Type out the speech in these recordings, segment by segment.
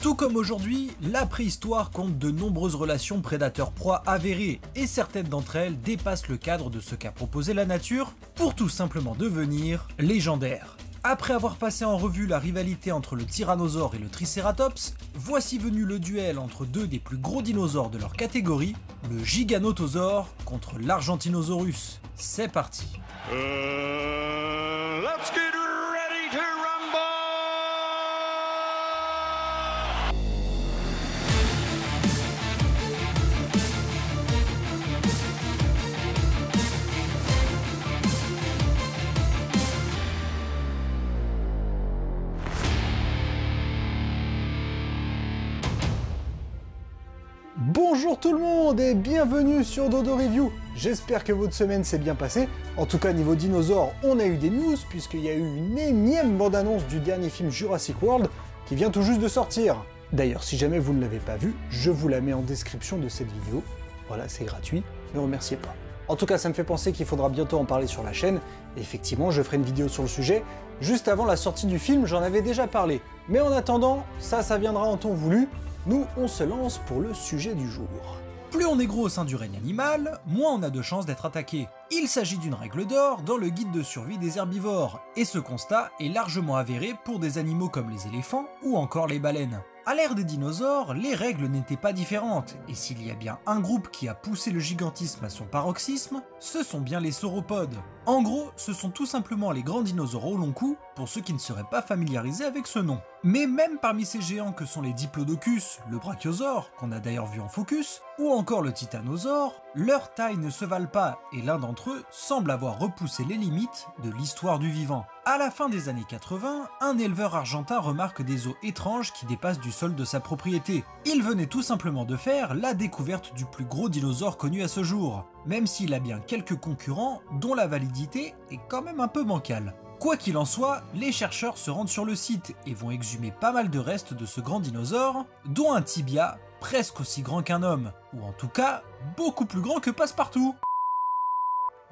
Tout comme aujourd'hui, la préhistoire compte de nombreuses relations prédateur-proie avérées et certaines d'entre elles dépassent le cadre de ce qu'a proposé la nature pour tout simplement devenir légendaires. Après avoir passé en revue la rivalité entre le tyrannosaure et le tricératops, voici venu le duel entre deux des plus gros dinosaures de leur catégorie, le giganotosaure contre l'argentinosaurus. C'est parti. Let's get ready to rumble! Bonjour tout le monde et bienvenue sur Dodo Review. J'espère que votre semaine s'est bien passée. En tout cas niveau dinosaures, on a eu des news puisqu'il y a eu une énième bande-annonce du dernier film Jurassic World qui vient tout juste de sortir. D'ailleurs, si jamais vous ne l'avez pas vu, je vous la mets en description de cette vidéo. Voilà, c'est gratuit, ne remerciez pas. En tout cas, ça me fait penser qu'il faudra bientôt en parler sur la chaîne. Et effectivement, je ferai une vidéo sur le sujet. Juste avant la sortie du film, j'en avais déjà parlé. Mais en attendant, ça viendra en temps voulu. Nous, on se lance pour le sujet du jour. Plus on est gros au sein du règne animal, moins on a de chances d'être attaqué. Il s'agit d'une règle d'or dans le guide de survie des herbivores, et ce constat est largement avéré pour des animaux comme les éléphants ou encore les baleines. À l'ère des dinosaures, les règles n'étaient pas différentes, et s'il y a bien un groupe qui a poussé le gigantisme à son paroxysme, ce sont bien les sauropodes. En gros, ce sont tout simplement les grands dinosaures au long cou, pour ceux qui ne seraient pas familiarisés avec ce nom. Mais même parmi ces géants que sont les diplodocus, le brachiosaure, qu'on a d'ailleurs vu en focus, ou encore le titanosaure, leur taille ne se valent pas, et l'un d'entre eux semble avoir repoussé les limites de l'histoire du vivant. À la fin des années 80, un éleveur argentin remarque des os étranges qui dépassent du sol de sa propriété. Il venait tout simplement de faire la découverte du plus gros dinosaure connu à ce jour, même s'il a bien quelques concurrents dont la validité est quand même un peu bancale. Quoi qu'il en soit, les chercheurs se rendent sur le site et vont exhumer pas mal de restes de ce grand dinosaure, dont un tibia presque aussi grand qu'un homme, ou en tout cas beaucoup plus grand que Passepartout.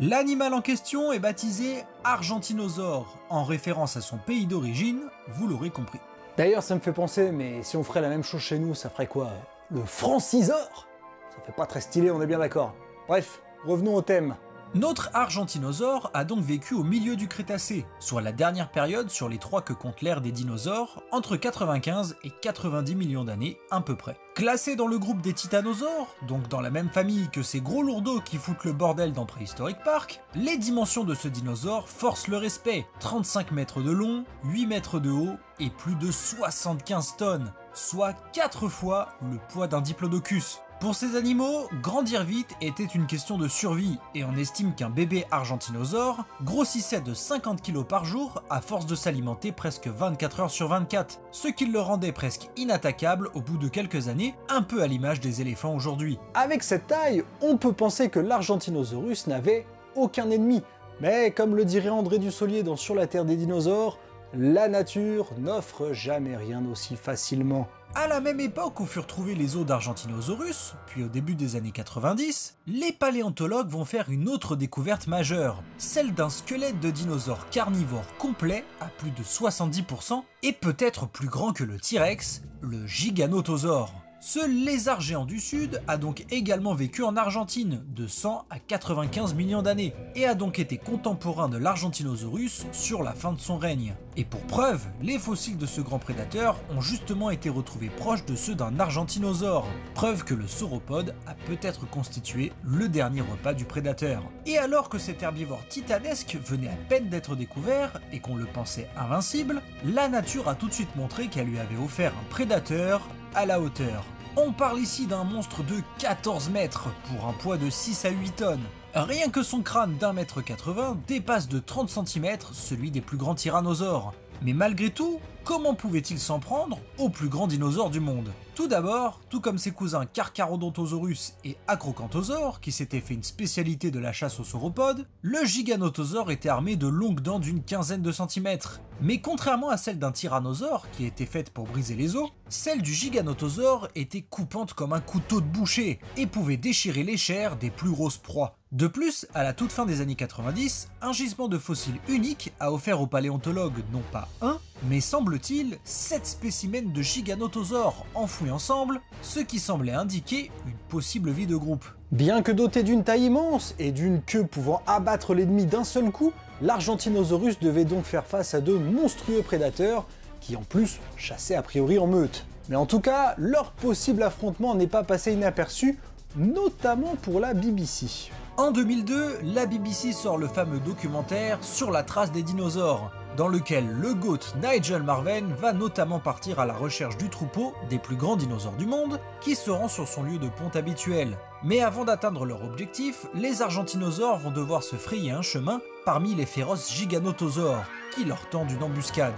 L'animal en question est baptisé Argentinosaure, en référence à son pays d'origine, vous l'aurez compris. D'ailleurs, ça me fait penser, mais si on ferait la même chose chez nous, ça ferait quoi? Le franciseur? Ça fait pas très stylé, on est bien d'accord. Bref, revenons au thème. Notre Argentinosaure a donc vécu au milieu du Crétacé, soit la dernière période sur les trois que compte l'ère des dinosaures, entre 95 et 90 millions d'années à peu près. Classé dans le groupe des titanosaures, donc dans la même famille que ces gros lourdeaux qui foutent le bordel dans Préhistoric Park, les dimensions de ce dinosaure forcent le respect. 35 mètres de long, 8 mètres de haut et plus de 75 tonnes, soit 4 fois le poids d'un diplodocus. Pour ces animaux, grandir vite était une question de survie, et on estime qu'un bébé argentinosaure grossissait de 50 kg par jour à force de s'alimenter presque 24 heures sur 24, ce qui le rendait presque inattaquable au bout de quelques années, un peu à l'image des éléphants aujourd'hui. Avec cette taille, on peut penser que l'Argentinosaurus n'avait aucun ennemi. Mais comme le dirait André Dussolier dans Sur la Terre des dinosaures, la nature n'offre jamais rien aussi facilement. À la même époque où furent trouvés les os d'Argentinosaurus, puis au début des années 90, les paléontologues vont faire une autre découverte majeure, celle d'un squelette de dinosaure carnivore complet à plus de 70% et peut-être plus grand que le T-Rex, le giganotosaure. Ce lézard géant du Sud a donc également vécu en Argentine de 100 à 95 millions d'années et a donc été contemporain de l'Argentinosaurus sur la fin de son règne. Et pour preuve, les fossiles de ce grand prédateur ont justement été retrouvés proches de ceux d'un argentinosaure, preuve que le sauropode a peut-être constitué le dernier repas du prédateur. Et alors que cet herbivore titanesque venait à peine d'être découvert et qu'on le pensait invincible, la nature a tout de suite montré qu'elle lui avait offert un prédateur à la hauteur. On parle ici d'un monstre de 14 mètres pour un poids de 6 à 8 tonnes. Rien que son crâne d'1,80 m dépasse de 30 cm celui des plus grands tyrannosaures. Mais malgré tout, comment pouvait-il s'en prendre au plus grand dinosaure du monde? Tout d'abord, tout comme ses cousins Carcharodontosaurus et Acrocanthosaure, qui s'étaient fait une spécialité de la chasse aux sauropodes, le giganotosaure était armé de longues dents d'une quinzaine de centimètres. Mais contrairement à celle d'un tyrannosaure, qui était faite pour briser les os, celle du giganotosaure était coupante comme un couteau de boucher, et pouvait déchirer les chairs des plus grosses proies. De plus, à la toute fin des années 90, un gisement de fossiles unique a offert aux paléontologues non pas un, mais semble-t-il 7 spécimens de giganotosaures enfouis ensemble, ce qui semblait indiquer une possible vie de groupe. Bien que doté d'une taille immense et d'une queue pouvant abattre l'ennemi d'un seul coup, l'Argentinosaurus devait donc faire face à de monstrueux prédateurs qui en plus chassaient a priori en meute. Mais en tout cas, leur possible affrontement n'est pas passé inaperçu, notamment pour la BBC. En 2002, la BBC sort le fameux documentaire Sur la trace des dinosaures, dans lequel le GOAT Nigel Marven va notamment partir à la recherche du troupeau des plus grands dinosaures du monde, qui se rend sur son lieu de ponte habituel. Mais avant d'atteindre leur objectif, les argentinosaures vont devoir se frayer un chemin parmi les féroces giganotosaures, qui leur tendent une embuscade.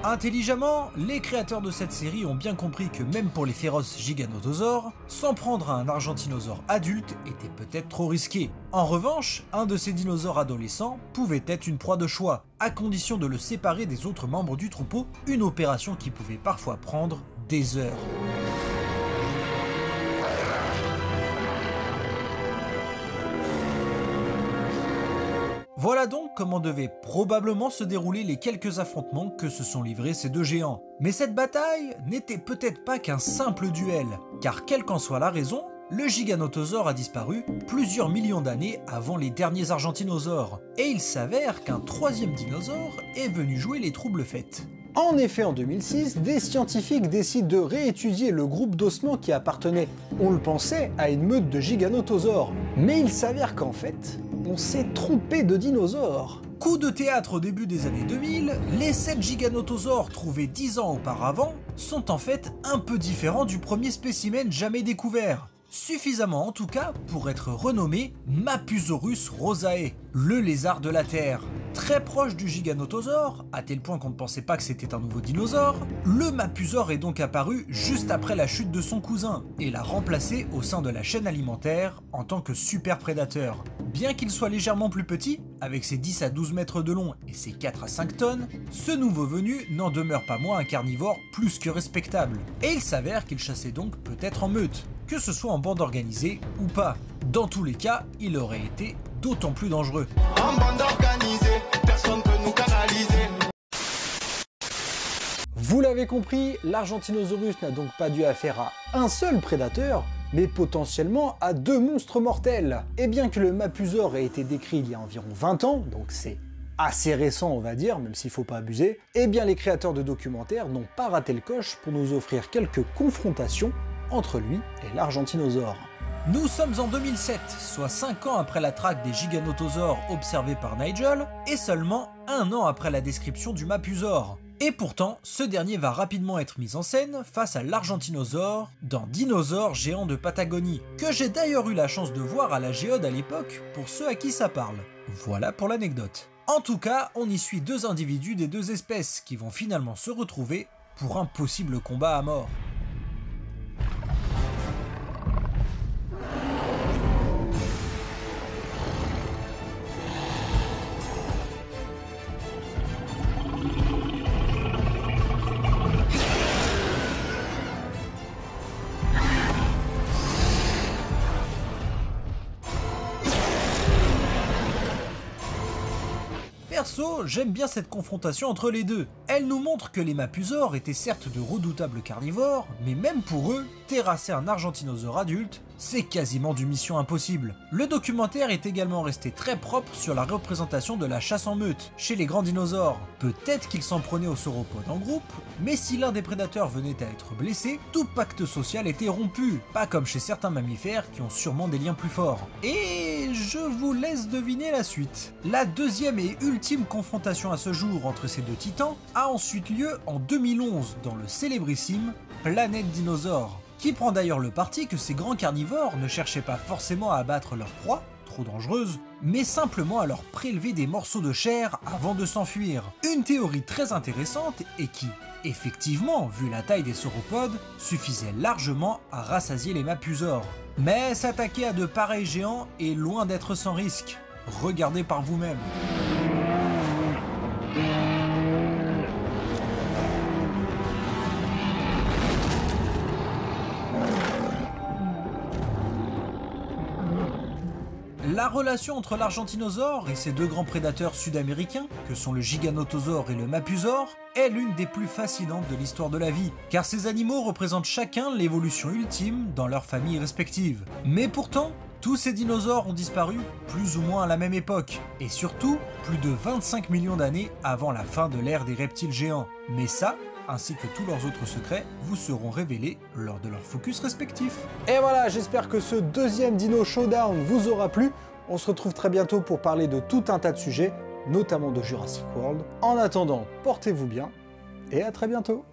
Intelligemment, les créateurs de cette série ont bien compris que même pour les féroces giganotosaures, s'en prendre à un argentinosaure adulte était peut-être trop risqué. En revanche, un de ces dinosaures adolescents pouvait être une proie de choix, à condition de le séparer des autres membres du troupeau, une opération qui pouvait parfois prendre des heures. Voilà donc comment devaient probablement se dérouler les quelques affrontements que se sont livrés ces deux géants. Mais cette bataille n'était peut-être pas qu'un simple duel, car quelle qu'en soit la raison, le giganotosaure a disparu plusieurs millions d'années avant les derniers argentinosaures, et il s'avère qu'un troisième dinosaure est venu jouer les troubles fêtes. En effet, en 2006, des scientifiques décident de réétudier le groupe d'ossements qui appartenait, on le pensait, à une meute de giganotosaures. Mais il s'avère qu'en fait, on s'est trompé de dinosaures. Coup de théâtre au début des années 2000, les 7 giganotosaures trouvés 10 ans auparavant sont en fait un peu différents du premier spécimen jamais découvert. Suffisamment en tout cas pour être renommé Mapusaurus rosae, le lézard de la Terre. Très proche du giganotosaure, à tel point qu'on ne pensait pas que c'était un nouveau dinosaure, le Mapusaure est donc apparu juste après la chute de son cousin et l'a remplacé au sein de la chaîne alimentaire en tant que super prédateur. Bien qu'il soit légèrement plus petit, avec ses 10 à 12 mètres de long et ses 4 à 5 tonnes, ce nouveau venu n'en demeure pas moins un carnivore plus que respectable. Et il s'avère qu'il chassait donc peut-être en meute, que ce soit en bande organisée ou pas. Dans tous les cas, il aurait été d'autant plus dangereux. En bande organisée, personne peut nous canaliser. Vous l'avez compris, l'Argentinosaurus n'a donc pas dû affaire à un seul prédateur, mais potentiellement à 2 monstres mortels. Et bien que le Mapusaure ait été décrit il y a environ 20 ans, donc c'est assez récent on va dire, même s'il faut pas abuser, eh bien les créateurs de documentaires n'ont pas raté le coche pour nous offrir quelques confrontations entre lui et l'Argentinosaure. Nous sommes en 2007, soit 5 ans après la traque des giganotosaures observés par Nigel, et seulement 1 an après la description du Mapusaure. Et pourtant, ce dernier va rapidement être mis en scène face à l'Argentinosaure dans Dinosaures géants de Patagonie, que j'ai d'ailleurs eu la chance de voir à la Géode à l'époque, pour ceux à qui ça parle. Voilà pour l'anecdote. En tout cas, on y suit 2 individus des 2 espèces qui vont finalement se retrouver pour un possible combat à mort. Perso, j'aime bien cette confrontation entre les deux. Elle nous montre que les Mapusaures étaient certes de redoutables carnivores, mais même pour eux, terrasser un argentinosaure adulte, c'est quasiment du mission impossible. Le documentaire est également resté très propre sur la représentation de la chasse en meute, chez les grands dinosaures. Peut-être qu'ils s'en prenaient aux sauropodes en groupe, mais si l'un des prédateurs venait à être blessé, tout pacte social était rompu, pas comme chez certains mammifères qui ont sûrement des liens plus forts. Et je vous laisse deviner la suite. La deuxième et ultime confrontation à ce jour entre ces deux titans a ensuite lieu en 2011 dans le célébrissime Planète Dinosaure, qui prend d'ailleurs le parti que ces grands carnivores ne cherchaient pas forcément à abattre leur proie, trop dangereuse, mais simplement à leur prélever des morceaux de chair avant de s'enfuir. Une théorie très intéressante et qui, effectivement, vu la taille des sauropodes, suffisait largement à rassasier les Mapusaures. Mais s'attaquer à de pareils géants est loin d'être sans risque. Regardez par vous-même. La relation entre l'Argentinosaure et ses deux grands prédateurs sud-américains, que sont le Giganotosaure et le Mapusaure, est l'une des plus fascinantes de l'histoire de la vie, car ces animaux représentent chacun l'évolution ultime dans leurs familles respectives. Mais pourtant, tous ces dinosaures ont disparu plus ou moins à la même époque, et surtout plus de 25 millions d'années avant la fin de l'ère des reptiles géants. Mais ça, ainsi que tous leurs autres secrets, vous seront révélés lors de leurs focus respectifs. Et voilà, j'espère que ce deuxième Dino Showdown vous aura plu. On se retrouve très bientôt pour parler de tout un tas de sujets, notamment de Jurassic World. En attendant, portez-vous bien, et à très bientôt.